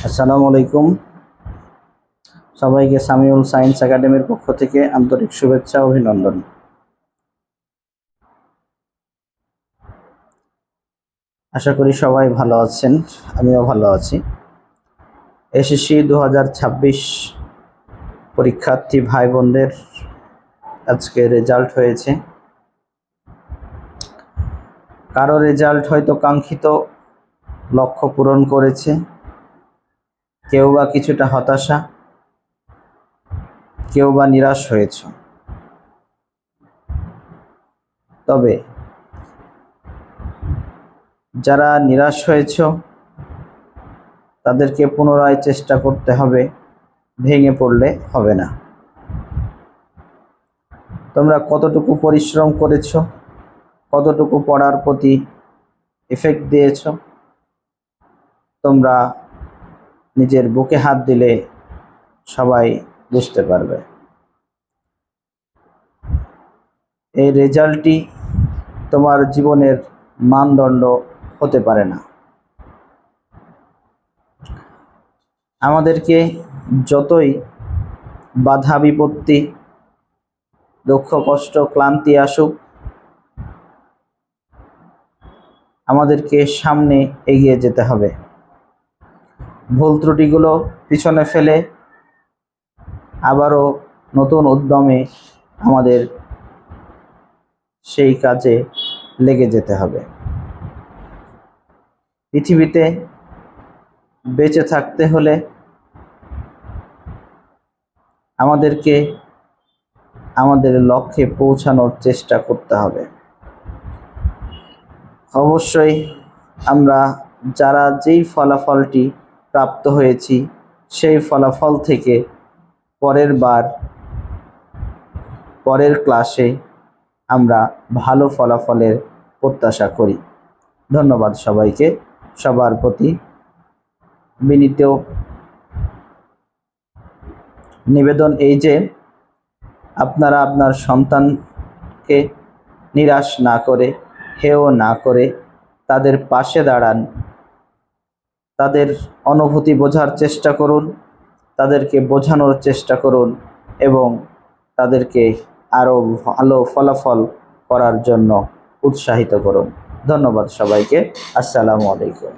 আসসালামু আলাইকুম। সবাইকে সামিউল সায়েন্স একাডেমির পক্ষ থেকে আন্তরিক শুভেচ্ছা ও অভিনন্দন। আশা করি সবাই ভালো আছেন, আমিও ভালো আছি। এসএসসি 2026 পরীক্ষার্থী ভাই বোনদের আজকে রেজাল্ট হয়েছে। কারো রেজাল্ট হয়তো কাঙ্ক্ষিত লক্ষ্য পূরণ করেছে, কেউ বা কিছুটা হতাশা, কেউ বা নিরাশ হয়েছে। তবে যারা নিরাশ হয়েছ তাদেরকে পুনরায় চেষ্টা করতে হবে, ভেঙে পড়লে হবে না। তোমরা কতটুকু পরিশ্রম করেছ, কতটুকু পড়ার প্রতি এফেক্ট দিয়েছ, তোমরা নিজের বুকে হাত দিলে সবাই বুঝতে পারবে। এই রেজাল্টটি তোমার জীবনের মানদণ্ড হতে পারে না। আমাদেরকে যতই বাধা বিপত্তি, দুঃখ কষ্ট ক্লান্তি আসুক, আমাদেরকে সামনে এগিয়ে যেতে হবে। ভুল ত্রুটিগুলো পিছনে ফেলে আবারও নতুন উদ্যমে আমাদের সেই কাজে লেগে যেতে হবে। পৃথিবীতে বেঁচে থাকতে হলে আমাদেরকে আমাদের লক্ষ্যে পৌঁছানোর চেষ্টা করতে হবে। অবশ্যই আমরা যারা যেই ফলাফলটি প্রাপ্ত হয়েছি সেই ফলাফল থেকে পরের ক্লাসে আমরা ভালো ফলাফলের প্রত্যাশা করি। ধন্যবাদ সবাইকে। সবার প্রতি বিনীত নিবেদন এই যে আপনারা আপনার সন্তানকে নিরাশ না করে, হেয় না করে তাদের পাশে দাঁড়ান, তাদের অনুভূতি বোঝার চেষ্টা করুন, তাদেরকে বোঝানোর চেষ্টা করুন এবং তাদেরকে আরও ভালো ফলাফল করার জন্য উৎসাহিত করুন। ধন্যবাদ সবাইকে। আসসালামু আলাইকুম।